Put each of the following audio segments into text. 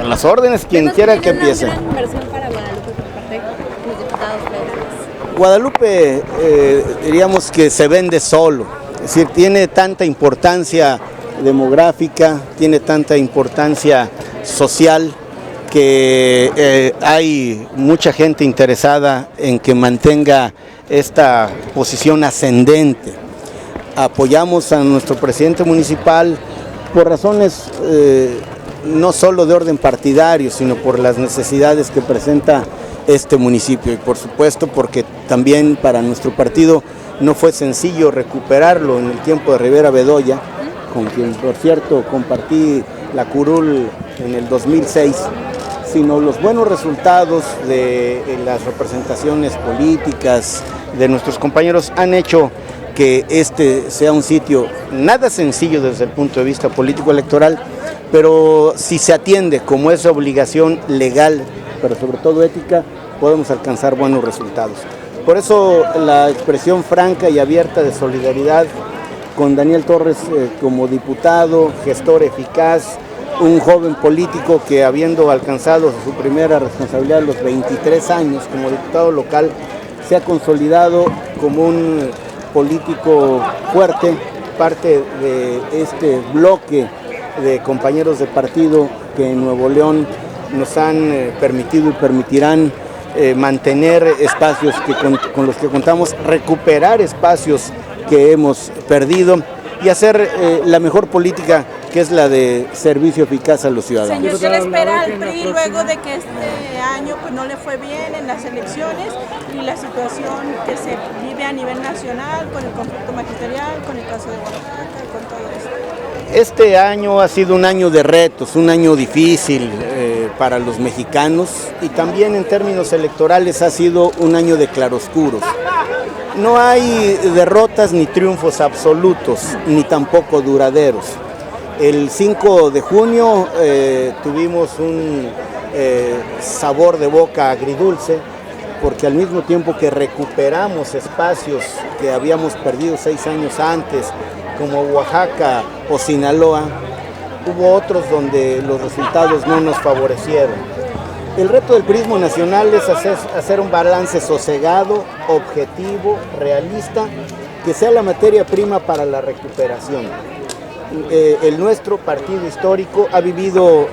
las órdenes, quien quiera que empiece. Una gran inversión para Guadalupe por parte de los diputados federales. Guadalupe, diríamos que se vende solo, es decir, tiene tanta importancia demográfica, tiene tanta importancia social, que hay mucha gente interesada en que mantenga esta posición ascendente. Apoyamos a nuestro presidente municipal por razones no solo de orden partidario, sino por las necesidades que presenta este municipio y por supuesto porque también para nuestro partido no fue sencillo recuperarlo en el tiempo de Rivera Bedoya, con quien por cierto compartí la curul en el 2006, sino los buenos resultados de las representaciones políticas de nuestros compañeros han hecho que este sea un sitio nada sencillo desde el punto de vista político-electoral, pero si se atiende como es obligación legal, pero sobre todo ética, podemos alcanzar buenos resultados. Por eso la expresión franca y abierta de solidaridad con Daniel Torres como diputado, gestor eficaz, un joven político que habiendo alcanzado su primera responsabilidad a los 23 años como diputado local, se ha consolidado como un político fuerte, parte de este bloque de compañeros de partido que en Nuevo León nos han permitido y permitirán mantener espacios con los que contamos, recuperar espacios que hemos perdido y hacer la mejor política, que es la de servicio eficaz a los ciudadanos. Señor, ¿qué le espera al PRI luego de que este año pues, no le fue bien en las elecciones y la situación que se vive a nivel nacional con el conflicto magisterial, con el caso de Oaxaca, con todo esto? Este año ha sido un año de retos, un año difícil para los mexicanos y también en términos electorales ha sido un año de claroscuros. No hay derrotas ni triunfos absolutos, ni tampoco duraderos. El 5 de junio tuvimos un sabor de boca agridulce, porque al mismo tiempo que recuperamos espacios que habíamos perdido 6 años antes, como Oaxaca o Sinaloa, hubo otros donde los resultados no nos favorecieron. El reto del PRIismo nacional es hacer un balance sosegado, objetivo, realista, que sea la materia prima para la recuperación. El nuestro partido histórico ha vivido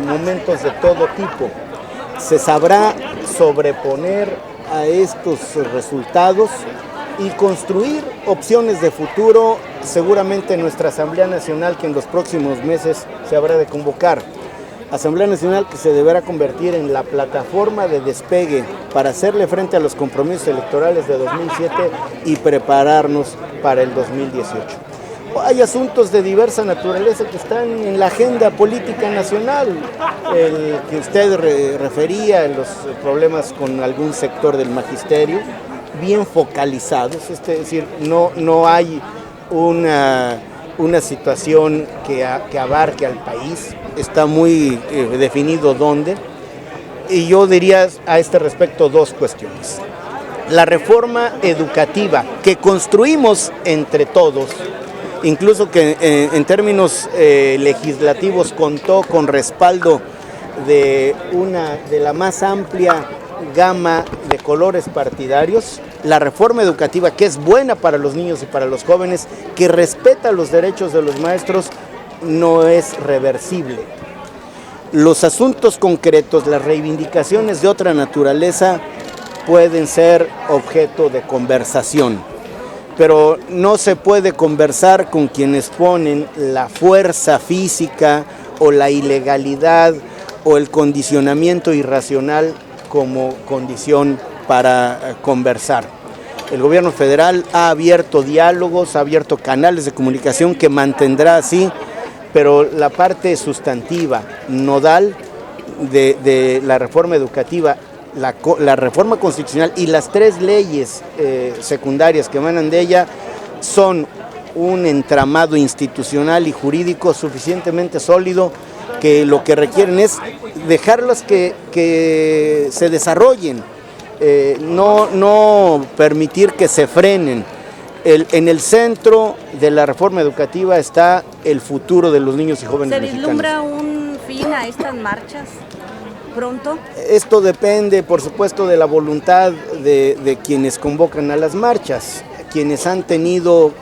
momentos de todo tipo. Se sabrá sobreponer a estos resultados y construir opciones de futuro, seguramente en nuestra Asamblea Nacional, que en los próximos meses se habrá de convocar. Asamblea Nacional que se deberá convertir en la plataforma de despegue para hacerle frente a los compromisos electorales de 2007 y prepararnos para el 2018. Hay asuntos de diversa naturaleza que están en la agenda política nacional, el que usted refería, los problemas con algún sector del magisterio, bien focalizados, es decir, no hay una situación que abarque al país, está muy definido dónde, y yo diría a este respecto dos cuestiones. La reforma educativa que construimos entre todos, incluso que en términos legislativos contó con respaldo de la más amplia gama de colores partidarios, la reforma educativa que es buena para los niños y para los jóvenes, que respeta los derechos de los maestros, no es reversible. Los asuntos concretos, las reivindicaciones de otra naturaleza pueden ser objeto de conversación, pero no se puede conversar con quienes ponen la fuerza física o la ilegalidad o el condicionamiento irracional como condición para conversar. El gobierno federal ha abierto diálogos, ha abierto canales de comunicación que mantendrá así, pero la parte sustantiva, nodal de la reforma educativa, la reforma constitucional y las 3 leyes secundarias que emanan de ella son un entramado institucional y jurídico suficientemente sólido que lo que requieren es dejarlos que se desarrollen, no permitir que se frenen. En el centro de la reforma educativa está el futuro de los niños y jóvenes mexicanos. ¿Se vislumbra un fin termina estas marchas pronto? Esto depende, por supuesto, de la voluntad de quienes convocan a las marchas, quienes han tenido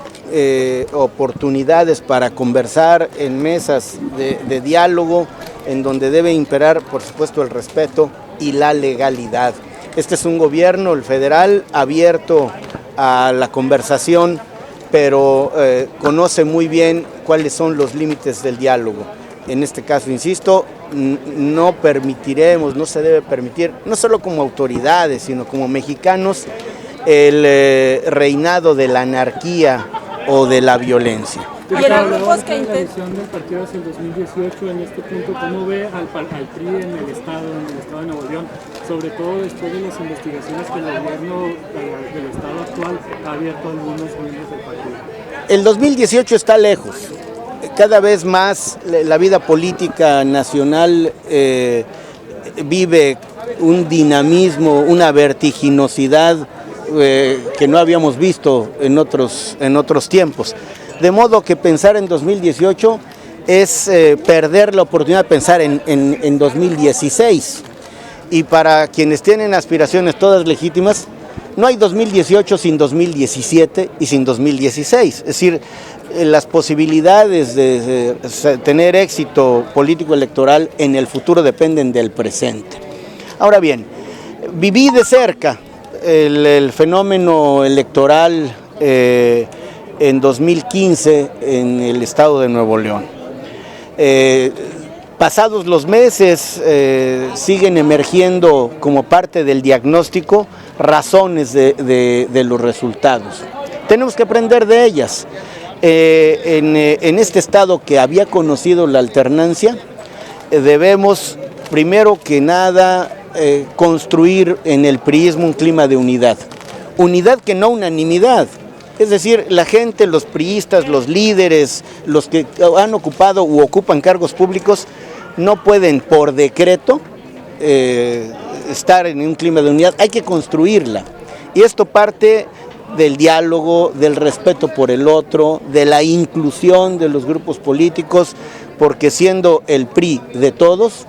oportunidades para conversar en mesas de diálogo, en donde debe imperar, por supuesto, el respeto y la legalidad. Este es un gobierno, el federal, abierto a la conversación, pero conoce muy bien cuáles son los límites del diálogo. En este caso, insisto, no permitiremos, no se debe permitir, no solo como autoridades, sino como mexicanos, el reinado de la anarquía o de la violencia. Y eran grupos que la elección del partido hacia el 2018 en este punto, ¿cómo ve al PRI en el estado de Nuevo León? Sobre todo después de las investigaciones que el gobierno del estado actual ha abierto a algunos miembros del partido. El 2018 está lejos. Cada vez más la vida política nacional vive un dinamismo, una vertiginosidad que no habíamos visto en otros tiempos. De modo que pensar en 2018 es perder la oportunidad de pensar en 2016. Y para quienes tienen aspiraciones todas legítimas, no hay 2018 sin 2017 y sin 2016. Es decir, las posibilidades de tener éxito político electoral en el futuro dependen del presente. Ahora bien, viví de cerca el fenómeno electoral en 2015 en el estado de Nuevo León. Pasados los meses siguen emergiendo como parte del diagnóstico razones de los resultados. Tenemos que aprender de ellas. En este estado que había conocido la alternancia, debemos primero que nada construir en el priismo un clima de unidad. Unidad que no unanimidad. Es decir, la gente, los priistas, los líderes, los que han ocupado u ocupan cargos públicos, no pueden por decreto estar en un clima de unidad. Hay que construirla. Y esto parte del diálogo, del respeto por el otro, de la inclusión de los grupos políticos, porque siendo el PRI de todos,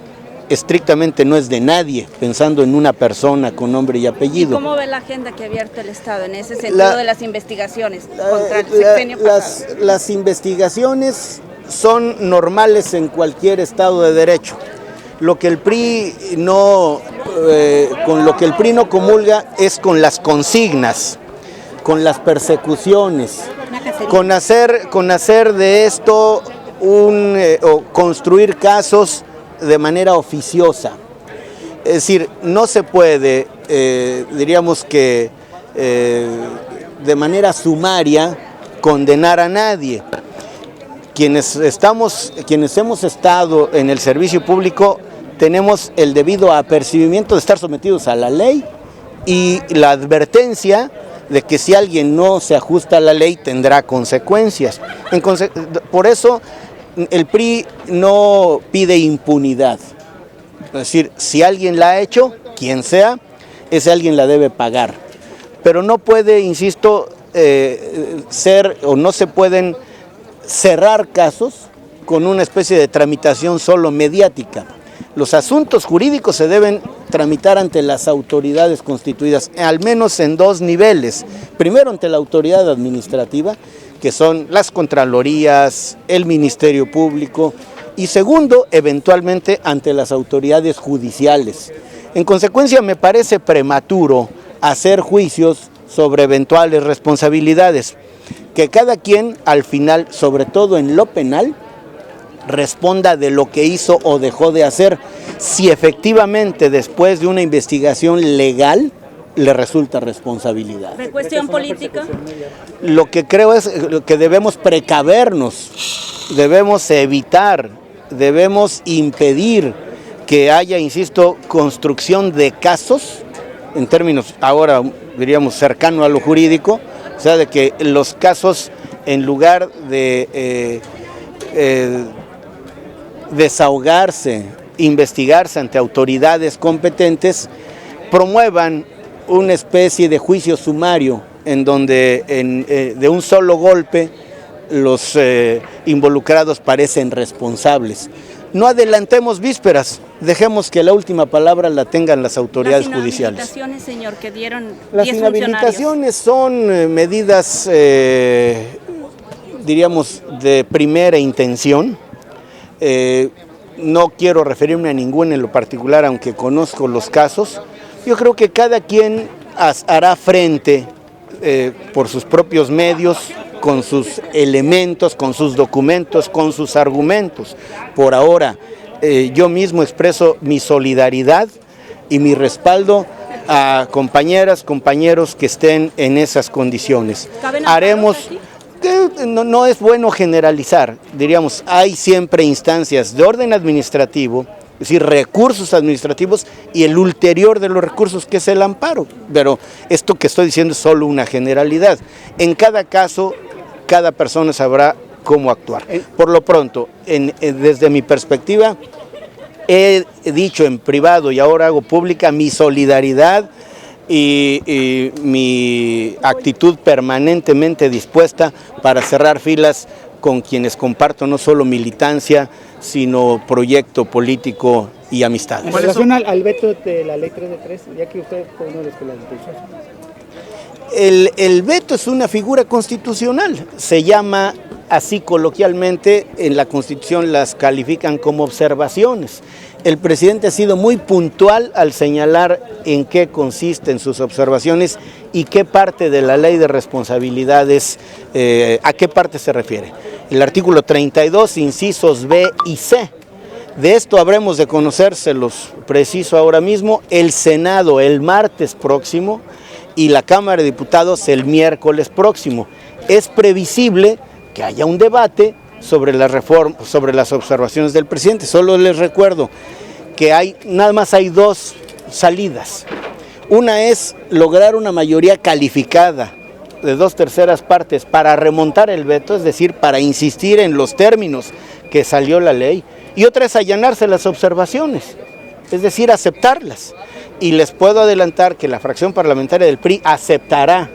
estrictamente no es de nadie, pensando en una persona con nombre y apellido. ¿Y cómo ve la agenda que ha abierto el Estado en ese sentido de las investigaciones contra el sexenio pasado? Las investigaciones son normales en cualquier Estado de Derecho. Lo que el PRI con lo que el PRI no comulga es con las consignas, con las persecuciones, con hacer de esto o construir casos de manera oficiosa. Es decir, no se puede, diríamos que de manera sumaria, condenar a nadie. Quienes hemos estado en el servicio público tenemos el debido apercibimiento de estar sometidos a la ley y la advertencia de que si alguien no se ajusta a la ley tendrá consecuencias. Por eso el PRI no pide impunidad. Es decir, si alguien la ha hecho, quien sea, ese alguien la debe pagar. Pero no puede, insisto, no se pueden cerrar casos con una especie de tramitación solo mediática. Los asuntos jurídicos se deben tramitar ante las autoridades constituidas, al menos en dos niveles. Primero ante la autoridad administrativa, que son las Contralorías, el Ministerio Público, y segundo, eventualmente ante las autoridades judiciales. En consecuencia, me parece prematuro hacer juicios sobre eventuales responsabilidades, que cada quien al final, sobre todo en lo penal, responda de lo que hizo o dejó de hacer, si efectivamente después de una investigación legal le resulta responsabilidad. ¿De cuestión política? Lo que creo es que debemos precavernos, debemos evitar, debemos impedir que haya, insisto, construcción de casos, en términos ahora diríamos cercano a lo jurídico, o sea, de que los casos en lugar de desahogarse, investigarse ante autoridades competentes, promuevan una especie de juicio sumario en donde de un solo golpe los involucrados parecen responsables. no adelantemos vísperas, dejemos que la última palabra la tengan las autoridades judiciales. Las inhabilitaciones, señor, que dieron 10 Las inhabilitaciones son medidas, diríamos, de primera intención. No quiero referirme a ninguna en lo particular, aunque conozco los casos. Yo creo que cada quien hará frente por sus propios medios, con sus elementos, con sus documentos, con sus argumentos. Por ahora, yo mismo expreso mi solidaridad y mi respaldo a compañeras, compañeros que estén en esas condiciones. Haremos, no es bueno generalizar, diríamos, hay siempre instancias de orden administrativo, es decir, recursos administrativos y el ulterior de los recursos, que es el amparo. Pero esto que estoy diciendo es solo una generalidad. En cada caso, cada persona sabrá cómo actuar. Por lo pronto, desde mi perspectiva, he dicho en privado y ahora hago pública mi solidaridad y mi actitud permanentemente dispuesta para cerrar filas con quienes comparto no solo militancia, sino proyecto político y amistad. En relación al veto de la ley 3 de 3, ya que usted fue uno de los que la impulsó. El veto es una figura constitucional, se llama así coloquialmente, en la Constitución las califican como observaciones. El presidente ha sido muy puntual al señalar en qué consisten sus observaciones y qué parte de la ley de responsabilidades, a qué parte se refiere. El artículo 32, incisos B y C. De esto habremos de conocérselos preciso ahora mismo, el Senado el martes próximo y la Cámara de Diputados el miércoles próximo. Es previsible que haya un debate sobre las reformas, sobre las observaciones del presidente. Solo les recuerdo que nada más hay dos salidas. Una es lograr una mayoría calificada de 2/3 partes para remontar el veto, es decir, para insistir en los términos que salió la ley, y otra es allanarse las observaciones, es decir, aceptarlas. Y les puedo adelantar que la fracción parlamentaria del PRI aceptará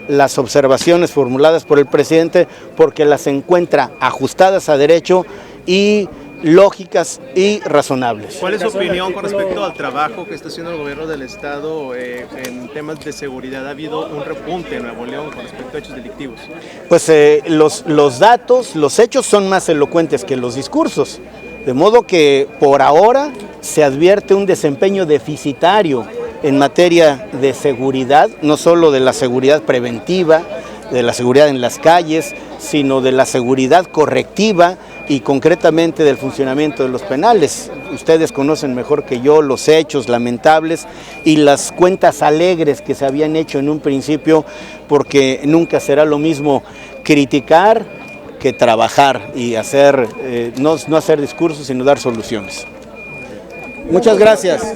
las observaciones formuladas por el presidente porque las encuentra ajustadas a derecho y lógicas y razonables. ¿Cuál es su opinión con respecto al trabajo que está haciendo el gobierno del estado en temas de seguridad? ¿Ha habido un repunte en Nuevo León con respecto a hechos delictivos? Pues los datos, los hechos son más elocuentes que los discursos, de modo que por ahora se advierte un desempeño deficitario en materia de seguridad, no solo de la seguridad preventiva, de la seguridad en las calles, sino de la seguridad correctiva y concretamente del funcionamiento de los penales. Ustedes conocen mejor que yo los hechos lamentables y las cuentas alegres que se habían hecho en un principio, porque nunca será lo mismo criticar que trabajar y hacer, no hacer discursos, sino dar soluciones. Muchas gracias.